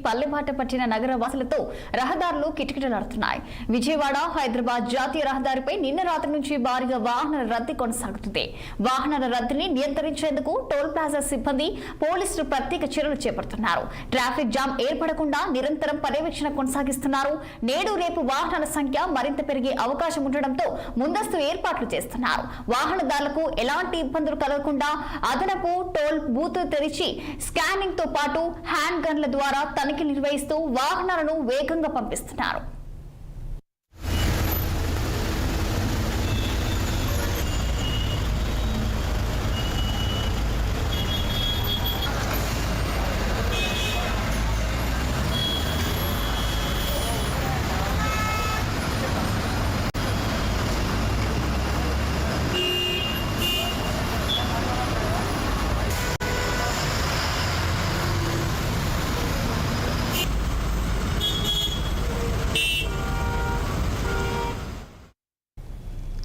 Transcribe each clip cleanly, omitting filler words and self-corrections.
పల్లెబాట పట్టిన నగర వాసులతో రహదారులు కిటకిటలాడుతున్నాయి. విజయవాడ హైదరాబాద్ జాతీయ రహదారిపై నిన్న రాత్రి నుంచి భారీగా వాహనాల రద్దీ కొనసాగుతుంది. వాహనాల రద్దీని నియంత్రించేందుకు టోల్ ప్లాజా సిబ్బంది పోలీసులు ప్రత్యేక చర్యలు చేపడుతున్నారు. ట్రాఫిక్ జామ్ ఏర్పడకుండా నిరంతరం పర్యవేక్షణ కొనసాగిస్తున్నారు. నేడు రేపు వాహనాల సంఖ్య మరింత పెరిగే అవకాశం ఉండడంతో ముందస్తు ఏర్పాట్లు చేస్తున్నారు. వాహనదారులకు ఎలాంటి ఇబ్బందులు కలగకుండా అదనపు టోల్ బూత్ తెరిచి స్కానింగ్ తో పాటు హ్యాండ్ గన్ల ద్వారా తనిఖీ నిర్వహిస్తూ వాహనాలను వేగంగా పంపిస్తున్నారు.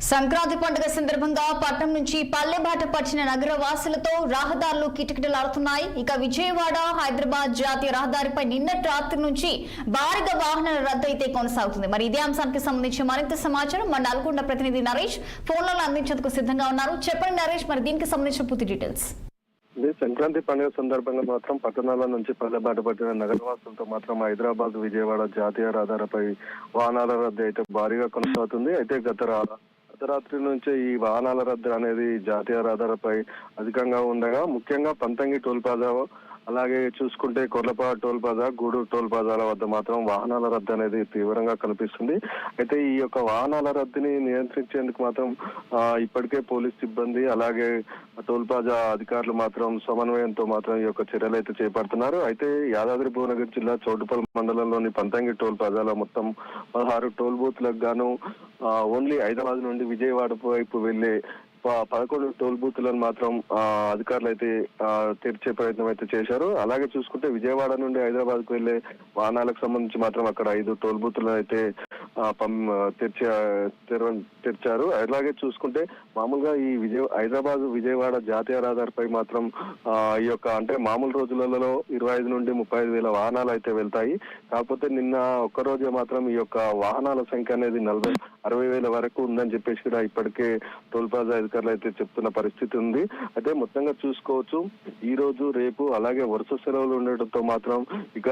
సంక్రాంతి పండుగ సందర్భంగా పట్నం నుంచి పల్లెబాట పట్టిన నగర వాసులతో రహదారులు కిటకిటలాడుతున్నాయి. ఇక విజయవాడ హైదరాబాద్ జాతీయ రహదారిపై నిన్నటి రాత్రి నుంచి భారీగా వాహనాల రద్దు అయితే కొనసాగుతుంది. మరి ఇదే అంశానికి సంబంధించి మరింత సమాచారం మా నల్గొండ ప్రతినిధి నరేష్ ఫోన్లలో అందించేందుకు సిద్ధంగా ఉన్నారు. చెప్పండి నరేష్, మరి దీనికి సంబంధించిన పూర్తి డీటెయిల్స్. సంక్రాంతి పండుగ సందర్భంగా మాత్రం పట్టణాల నుంచి పల్లెబాట పట్టిన నగరవాసులతో మాత్రం హైదరాబాద్ విజయవాడ జాతీయ రహదారిపై వాహనాల రద్దు అయితే భారీగా కొనసాగుతుంది. అయితే గత అర్ధరాత్రి నుంచే ఈ వాహనాల రద్దు అనేది జాతీయ రహదారిపై అధికంగా ఉండగా ముఖ్యంగా పంతంగి టోల్ ప్లాజా అలాగే చూసుకుంటే Korlapadu toll plaza Gudur toll ప్లాజాల వద్ద మాత్రం వాహనాల రద్దు అనేది తీవ్రంగా కనిపిస్తుంది. అయితే ఈ యొక్క వాహనాల రద్దుని నియంత్రించేందుకు మాత్రం ఇప్పటికే పోలీస్ సిబ్బంది అలాగే టోల్ ప్లాజా అధికారులు మాత్రం సమన్వయంతో మాత్రం ఈ యొక్క చర్యలు అయితే చేపడుతున్నారు. అయితే యాదాద్రి భువనగిరి జిల్లా చౌటుపల్లి మండలంలోని పంతంగి టోల్ ప్లాజాలో మొత్తం 16 టోల్ బూత్లకు గాను ఓన్లీ హైదరాబాద్ నుండి విజయవాడ వైపు వెళ్లే 11 టోల్ బూత్లను మాత్రం అధికారులు అయితే తెరిచే ప్రయత్నం అయితే చేశారు. అలాగే చూసుకుంటే విజయవాడ నుండి హైదరాబాద్ కు వెళ్లే వాహనాలకు సంబంధించి మాత్రం అక్కడ 5 టోల్ బూత్లను అయితే తెరిచారు. అలాగే చూసుకుంటే మామూలుగా ఈ హైదరాబాద్ విజయవాడ జాతీయ రహదారిపై మాత్రం ఈ యొక్క అంటే మామూలు రోజులలో 25 నుండి 35 వేల వాహనాలు అయితే వెళ్తాయి. కాకపోతే నిన్న ఒక్కరోజే మాత్రం ఈ యొక్క వాహనాల సంఖ్య అనేది 60 వేల వరకు ఉందని చెప్పేసి కూడా ఇప్పటికే టోల్ ప్లాజా అధికారులు అయితే చెప్తున్న పరిస్థితి ఉంది. అయితే మొత్తంగా చూసుకోవచ్చు ఈ రోజు రేపు అలాగే వరుస సెలవులు ఉండటంతో మాత్రం ఇక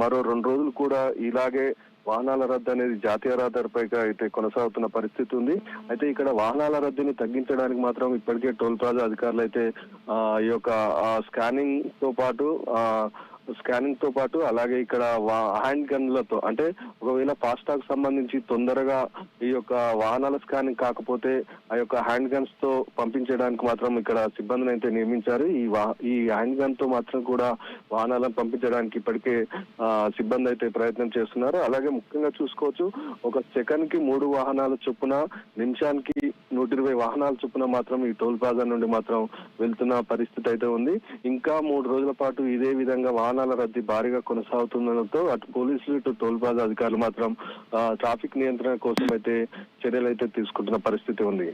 మరో 2 రోజులు కూడా ఇలాగే వాహనాల రద్దు అనేది జాతీయ రహదారిపై అయితే కొనసాగుతున్న పరిస్థితి ఉంది. అయితే ఇక్కడ వాహనాల రద్దుని తగ్గించడానికి మాత్రం ఇప్పటికే టోల్ ప్లాజా అధికారులు అయితే ఈ యొక్క స్కానింగ్ తో పాటు అలాగే ఇక్కడ హ్యాండ్ గన్లతో అంటే ఒకవేళ ఫాస్టాగ్ సంబంధించి తొందరగా ఈ యొక్క వాహనాల స్కానింగ్ కాకపోతే ఆ యొక్క హ్యాండ్ గన్స్ తో పంపించడానికి మాత్రం ఇక్కడ సిబ్బందిని అయితే నియమించారు. ఈ హ్యాండ్ గన్ తో మాత్రం కూడా వాహనాలను పంపించడానికి ఇప్పటికే సిబ్బంది అయితే ప్రయత్నం చేస్తున్నారు. అలాగే ముఖ్యంగా చూసుకోవచ్చు ఒక సెకండ్ కి 3 వాహనాల చొప్పున నిమిషానికి 120 వాహనాల చొప్పున మాత్రం ఈ టోల్ ప్లాజా నుండి మాత్రం వెళ్తున్న పరిస్థితి అయితే ఉంది. ఇంకా 3 రోజుల పాటు ఇదే విధంగా వాహనాల రద్దీ భారీగా కొనసాగుతుండడంతో అటు పోలీసులు ఇటు టోల్ ప్లాజా అధికారులు మాత్రం ట్రాఫిక్ నియంత్రణ కోసం అయితే చర్యలు అయితే తీసుకుంటున్న పరిస్థితి ఉంది.